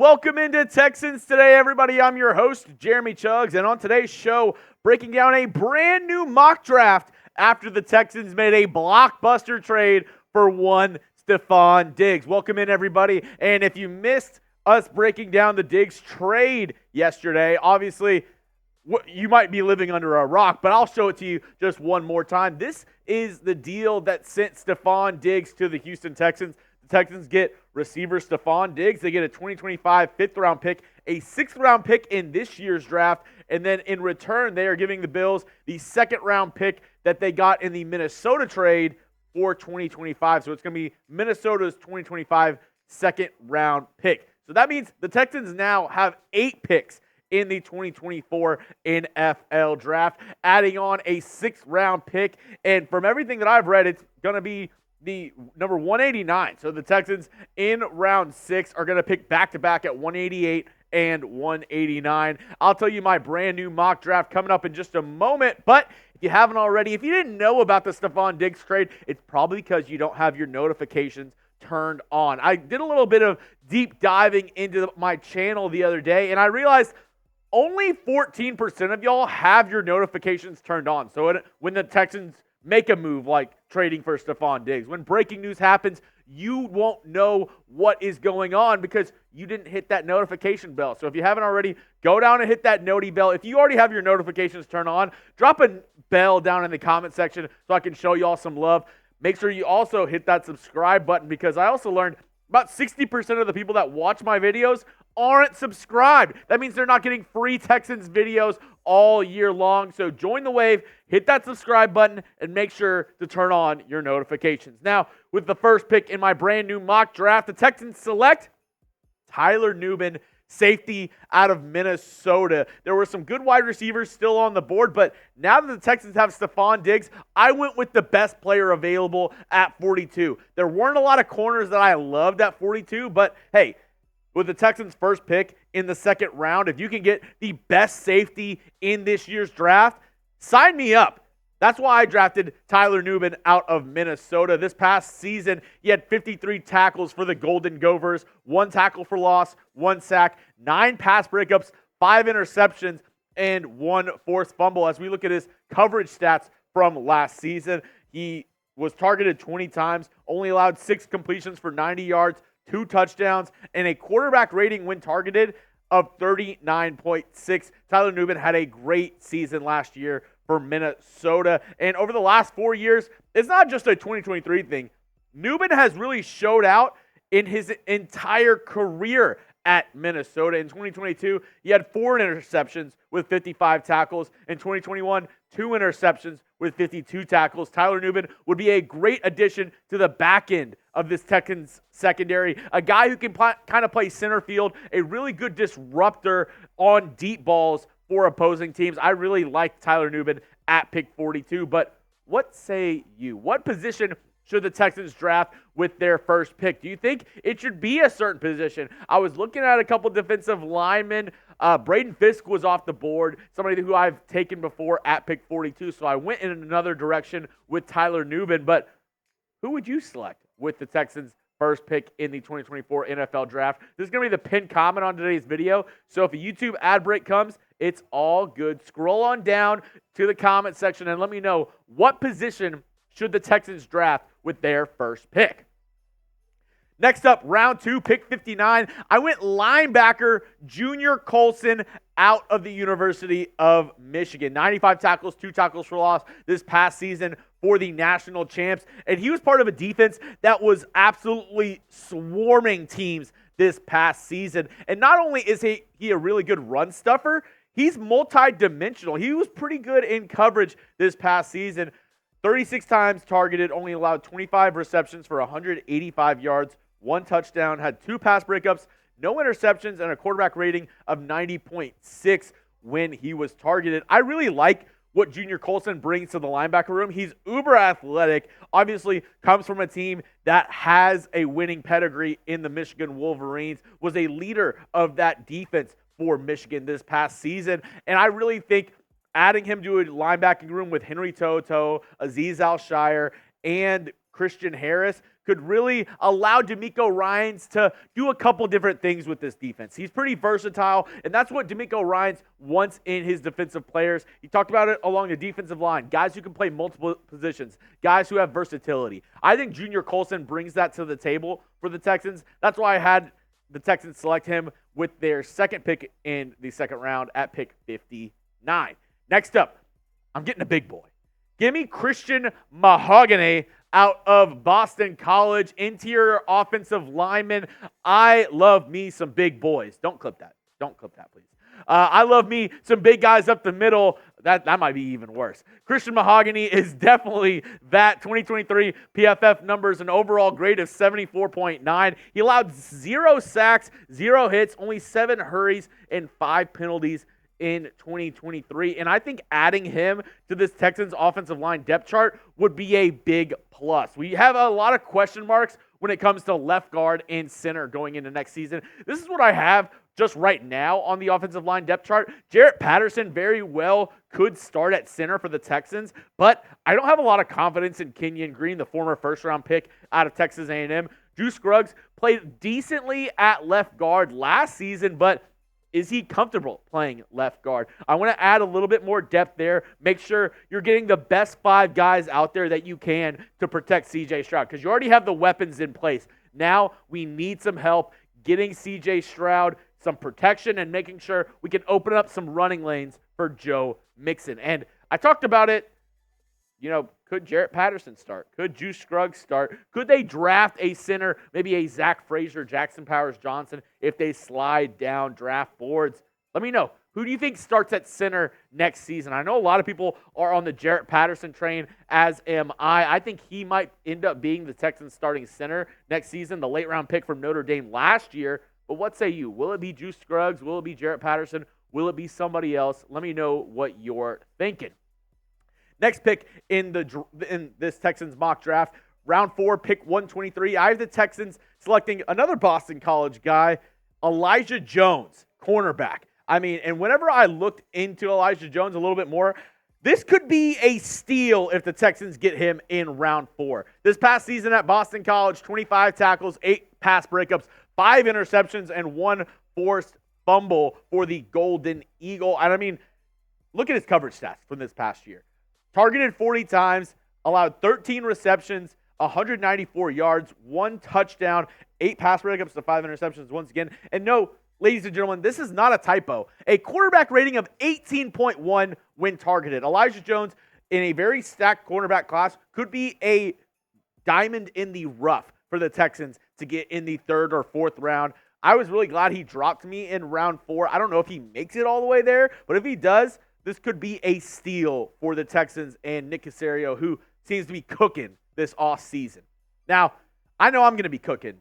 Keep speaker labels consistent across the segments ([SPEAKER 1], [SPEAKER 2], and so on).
[SPEAKER 1] welcome into Texans Today, everybody. I'm your host, Jeremy Chuggs, and on today's show, breaking down a brand new mock draft after the Texans made a blockbuster trade for one Stefon Diggs. Welcome in, everybody, and if you missed us breaking down the Diggs trade yesterday, obviously, you might be living under a rock, but I'll show it to you just one more time. This is the deal that sent Stefon Diggs to the Houston Texans. The Texans get receiver Stefon Diggs. They get a 2025 fifth-round pick, a sixth-round pick in this year's draft, and then in return, they are giving the Bills the second-round pick that they got in the Minnesota trade for 2025. So it's going to be Minnesota's 2025 second-round pick. So that means the Texans now have 8 picks in the 2024 NFL draft, adding on a sixth-round pick. And from everything that I've read, it's going to be the number 189. So the Texans in round 6 are going to pick back-to-back at 188 and 189. I'll tell you my brand new mock draft coming up in just a moment. But if you haven't already, if you didn't know about the Stefon Diggs trade, it's probably because you don't have your notifications turned on. I did a little bit of deep diving into my channel the other day, and I realized only 14% of y'all have your notifications turned on. So when the Texans make a move like trading for Stefon Diggs, when breaking news happens, you won't know what is going on because you didn't hit that notification bell. So if you haven't already, go down and hit that noti bell. If you already have your notifications turned on, drop a bell down in the comment section so I can show y'all some love. Make sure you also hit that subscribe button because I also learned about 60% of the people that watch my videos aren't subscribed. That means they're not getting free Texans videos all year long. So join the wave, hit that subscribe button, and make sure to turn on your notifications. Now, with the first pick in my brand new mock draft, the Texans select Tyler Nubin, safety out of Minnesota. There were some good wide receivers still on the board, but now that the Texans have Stefon Diggs, I went with the best player available at 42. There weren't a lot of corners that I loved at 42, but hey, with the Texans' first pick in the second round, if you can get the best safety in this year's draft, sign me up. That's why I drafted Tyler Nubin out of Minnesota. This past season, he had 53 tackles for the Golden Gophers, 1 tackle for loss, 1 sack, 9 pass breakups, 5 interceptions, and 1 forced fumble. As we look at his coverage stats from last season, he was targeted 20 times, only allowed 6 completions for 90 yards, 2 touchdowns, and a quarterback rating when targeted of 39.6. Tyler Nubin had a great season last year for Minnesota. And over the last 4 years, it's not just a 2023 thing. Nubin has really showed out in his entire career at Minnesota. In 2022, he had 4 interceptions with 55 tackles. In 2021, 2 interceptions with 52 tackles. Tyler Nubin would be a great addition to the back end of this Texans secondary. A guy who can kind of play center field, a really good disruptor on deep balls for opposing teams. I really like Tyler Nubin at pick 42, but what say you? What position should the Texans draft with their first pick? Do you think it should be a certain position? I was looking at a couple defensive linemen. Braden Fisk was off the board, somebody who I've taken before at pick 42, so I went in another direction with Tyler Nubin, but who would you select with the Texans' first pick in the 2024 NFL draft? This is going to be the pinned comment on today's video, so if a YouTube ad break comes, it's all good. Scroll on down to the comment section and let me know what position should the Texans draft with their first pick. Next up, round 2, pick 59. I went linebacker Junior Colson out of the University of Michigan. 95 tackles, 2 tackles for loss this past season for the national champs. And he was part of a defense that was absolutely swarming teams this past season. And not only is he a really good run stuffer, he's multi-dimensional. He was pretty good in coverage this past season. 36 times targeted, only allowed 25 receptions for 185 yards, 1 touchdown, had 2 pass breakups, no interceptions, and a quarterback rating of 90.6 when he was targeted. I really like what Junior Colson brings to the linebacker room. He's uber athletic, obviously comes from a team that has a winning pedigree in the Michigan Wolverines, was a leader of that defense for Michigan this past season, and I really think adding him to a linebacking room with Henry Toto, Azeez Al-Shire, and Christian Harris could really allow DeMeco Ryans to do a couple different things with this defense. He's pretty versatile, and that's what DeMeco Ryans wants in his defensive players. He talked about it along the defensive line, guys who can play multiple positions, guys who have versatility. I think Junior Colson brings that to the table for the Texans. That's why I had the Texans select him with their second pick in the second round at pick 59. Next up, I'm getting a big boy. Give me Christian Mahogany out of Boston College, interior offensive lineman. I love me some big boys. Don't clip that. Don't clip that, please. I love me some big guys up the middle. That might be even worse. Christian Mahogany is definitely that. 2023 PFF numbers, an overall grade of 74.9. He allowed 0 sacks, 0 hits, only 7 hurries, and 5 penalties in 2023. And I think adding him to this Texans offensive line depth chart would be a big plus. We have a lot of question marks when it comes to left guard and center going into next season. This is what I have just right now on the offensive line depth chart. Jarrett Patterson very well could start at center for the Texans, but I don't have a lot of confidence in Kenyon Green, the former first-round pick out of Texas A&M. Drew Scruggs played decently at left guard last season, but is he comfortable playing left guard? I want to add a little bit more depth there. Make sure you're getting the best 5 guys out there that you can to protect C.J. Stroud, because you already have the weapons in place. Now we need some help getting C.J. Stroud some protection and making sure we can open up some running lanes for Joe Mixon. And I talked about it, could Jarrett Patterson start? Could Drew Scruggs start? Could they draft a center, maybe a Zach Frazier, Jackson Powers-Johnson, if they slide down draft boards? Let me know. Who do you think starts at center next season? I know a lot of people are on the Jarrett Patterson train, as am I. I think he might end up being the Texans starting center next season, the late-round pick from Notre Dame last year. But what say you? Will it be Drew Scruggs? Will it be Jarrett Patterson? Will it be somebody else? Let me know what you're thinking. Next pick in this Texans mock draft, round 4, pick 123. I have the Texans selecting another Boston College guy, Elijah Jones, cornerback. And whenever I looked into Elijah Jones a little bit more, this could be a steal if the Texans get him in round 4. This past season at Boston College, 25 tackles, 8 pass breakups, 5 interceptions, and 1 forced fumble for the Golden Eagle. Look at his coverage stats from this past year. Targeted 40 times, allowed 13 receptions, 194 yards, 1 touchdown, 8 pass breakups to 5 interceptions once again. And no, ladies and gentlemen, this is not a typo. A quarterback rating of 18.1 when targeted. Elijah Jones, in a very stacked cornerback class, could be a diamond in the rough for the Texans to get in the 3rd or 4th round. I was really glad he dropped me in round 4. I don't know if he makes it all the way there, but if he does, this could be a steal for the Texans and Nick Caserio, who seems to be cooking this off season. Now, I know I'm going to be cooking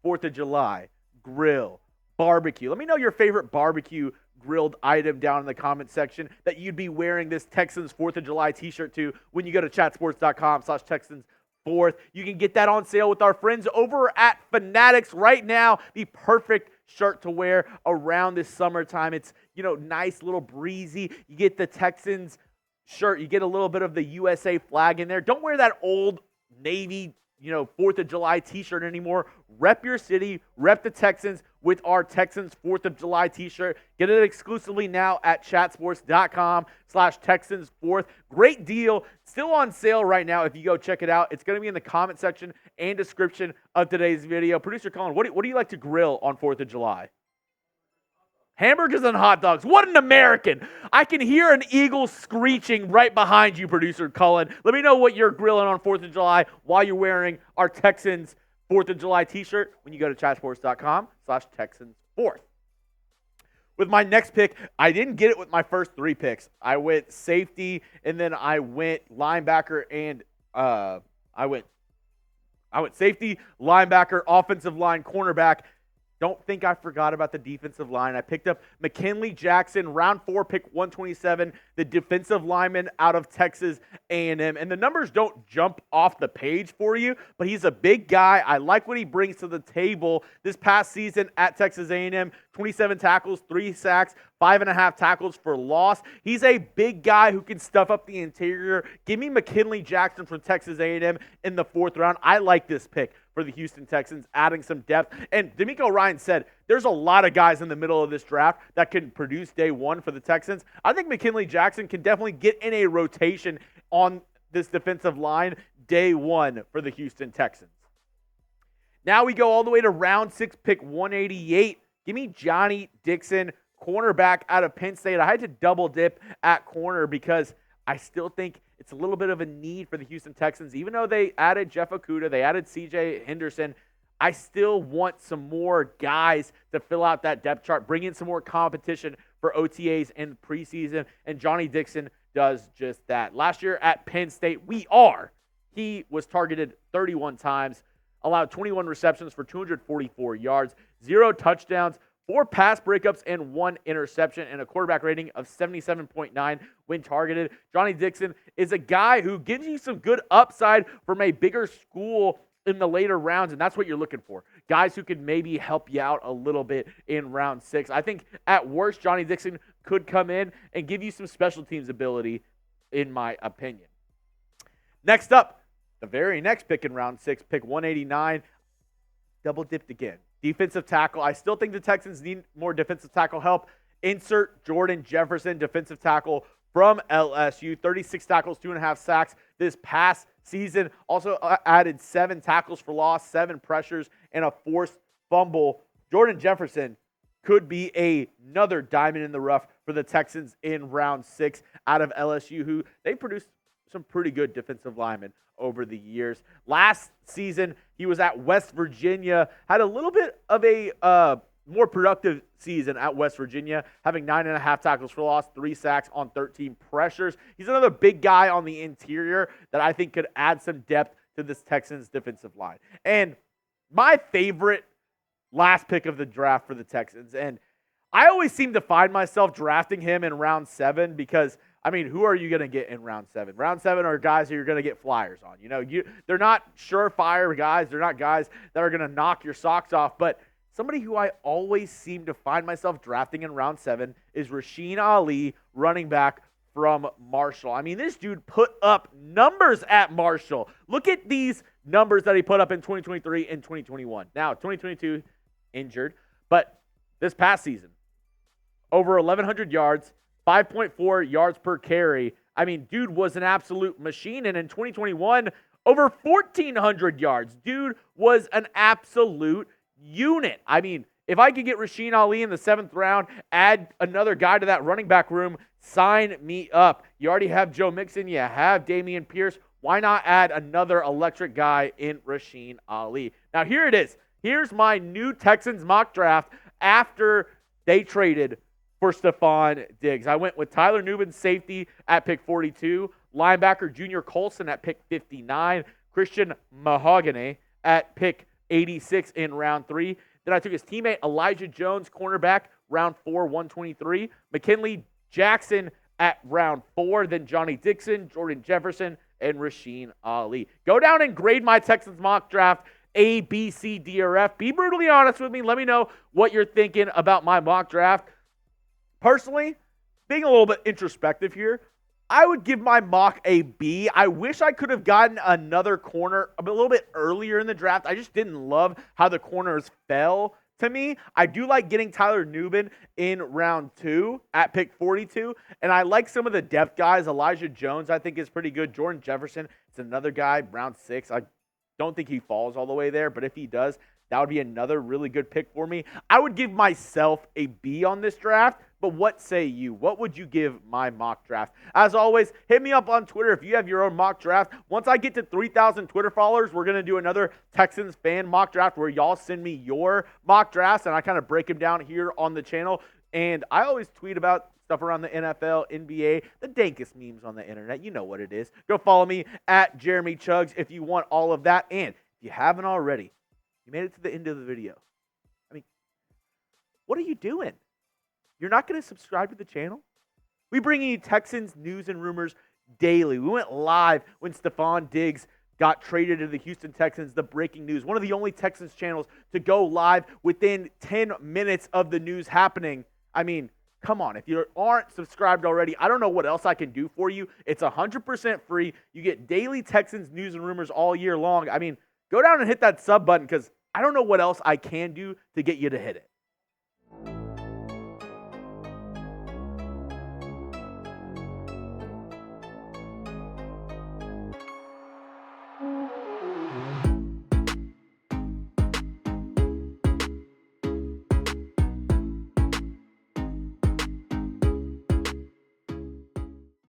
[SPEAKER 1] 4th of July, grill, barbecue. Let me know your favorite barbecue grilled item down in the comment section that you'd be wearing this Texans 4th of July t-shirt to when you go to chatsports.com/Texans4th. You can get that on sale with our friends over at Fanatics right now. The perfect shirt to wear around this summertime. It's, nice, little breezy. You get the Texans shirt. You get a little bit of the USA flag in there. Don't wear that old Navy, 4th of July t-shirt anymore. Rep your city. Rep the Texans with our Texans 4th of July t-shirt. Get it exclusively now at chatsports.com/Texans4th. Great deal. Still on sale right now if you go check it out. It's going to be in the comment section and description of today's video. Producer Colin, what do you like to grill on 4th of July? Hamburgers and hot dogs. What an American. I can hear an eagle screeching right behind you, Producer Cullen. Let me know what you're grilling on 4th of July while you're wearing our Texans 4th of July t-shirt when you go to chatsports.com/Texans4th. With my next pick, I didn't get it with my first 3 picks. I went safety, and then I went linebacker, and I went safety, linebacker, offensive line, cornerback. Don't think I forgot about the defensive line. I picked up McKinnley Jackson, round 4, pick 127, the defensive lineman out of Texas A&M. And the numbers don't jump off the page for you, but he's a big guy. I like what he brings to the table. This past season at Texas A&M, 27 tackles, 3 sacks, 5.5 tackles for loss. He's a big guy who can stuff up the interior. Give me McKinnley Jackson from Texas A&M in the 4th round. I like this pick for the Houston Texans, adding some depth. And D'Amico Ryan said there's a lot of guys in the middle of this draft that can produce day one for the Texans. I think McKinnley Jackson can definitely get in a rotation on this defensive line day one for the Houston Texans. Now we go all the way to round 6, pick 188. Give me Johnny Dixon, cornerback out of Penn State. I had to double dip at corner because I still think it's a little bit of a need for the Houston Texans. Even though they added Jeff Okudah, they added C.J. Henderson, I still want some more guys to fill out that depth chart, bring in some more competition for OTAs and preseason, and Johnny Dixon does just that. Last year at Penn State, he was targeted 31 times, allowed 21 receptions for 244 yards, 0 touchdowns, 4 pass breakups, and 1 interception, and a quarterback rating of 77.9 when targeted. Johnny Dixon is a guy who gives you some good upside from a bigger school in the later rounds, and that's what you're looking for. Guys who could maybe help you out a little bit in round 6. I think at worst, Johnny Dixon could come in and give you some special teams ability, in my opinion. Next up, the very next pick in round 6, pick 189, double dipped again. Defensive tackle. I still think the Texans need more defensive tackle help. Insert Jordan Jefferson, defensive tackle from LSU. 36 tackles, 2.5 sacks this past season. Also added 7 tackles for loss, 7 pressures, and a forced fumble. Jordan Jefferson could be another diamond in the rough for the Texans in round 6 out of LSU, who they produced some pretty good defensive linemen over the years. Last season, he was at West Virginia, had a little bit of a more productive season at West Virginia, having 9.5 tackles for loss, 3 sacks on 13 pressures. He's another big guy on the interior that I think could add some depth to this Texans defensive line. And my favorite last pick of the draft for the Texans, and I always seem to find myself drafting him in round 7 because, I mean, who are you going to get in round 7? Round 7 are guys who you're going to get flyers on. You know, they're not surefire guys. They're not guys that are going to knock your socks off. But somebody who I always seem to find myself drafting in round 7 is Rasheen Ali, running back from Marshall. I mean, this dude put up numbers at Marshall. Look at these numbers that he put up in 2023 and 2021. Now, 2022, injured. But this past season, over 1,100 yards, 5.4 yards per carry. I mean, dude was an absolute machine. And in 2021, over 1,400 yards. Dude was an absolute unit. I mean, if I could get Rasheen Ali in the 7th round, add another guy to that running back room, sign me up. You already have Joe Mixon. You have Damian Pierce. Why not add another electric guy in Rasheen Ali? Now, here it is. Here's my new Texans mock draft after they traded for Stefon Diggs. I went with Tyler Nubin, safety, at pick 42, linebacker Junior Colson at pick 59, Christian Mahogany at pick 86 in round 3. Then I took his teammate Elijah Jones, cornerback, round 4, 123, McKinnley Jackson at round 4, then Johnny Dixon, Jordan Jefferson, and Rasheen Ali. Go down and grade my Texans mock draft A, B, C, D, or F. Be brutally honest with me. Let me know what you're thinking about my mock draft. Personally, being a little bit introspective here, I would give my mock a B. I wish I could have gotten another corner a little bit earlier in the draft. I just didn't love how the corners fell to me. I do like getting Tyler Nubin in round 2 at pick 42, and I like some of the depth guys. Elijah Jones, I think, is pretty good. Jordan Jefferson is another guy, round 6. I don't think he falls all the way there, but if he does, that would be another really good pick for me. I would give myself a B on this draft, but what say you? What would you give my mock draft? As always, hit me up on Twitter if you have your own mock draft. Once I get to 3,000 Twitter followers, we're going to do another Texans fan mock draft where y'all send me your mock drafts, and I kind of break them down here on the channel. And I always tweet about stuff around the NFL, NBA, the dankest memes on the internet. You know what it is. Go follow me at Jeremy Chuggs if you want all of that. And if you haven't already, you made it to the end of the video. I mean, What are you doing? You're not going to subscribe to the channel? We bring you Texans news and rumors daily. We went live when Stefon Diggs got traded to the Houston Texans, the breaking news. One of the only Texans channels to go live within 10 minutes of the news happening. I mean, come on. If you aren't subscribed already, I don't know what else I can do for you. It's 100% free. You get daily Texans news and rumors all year long. I mean, go down and hit that sub button because I don't know what else I can do to get you to hit it.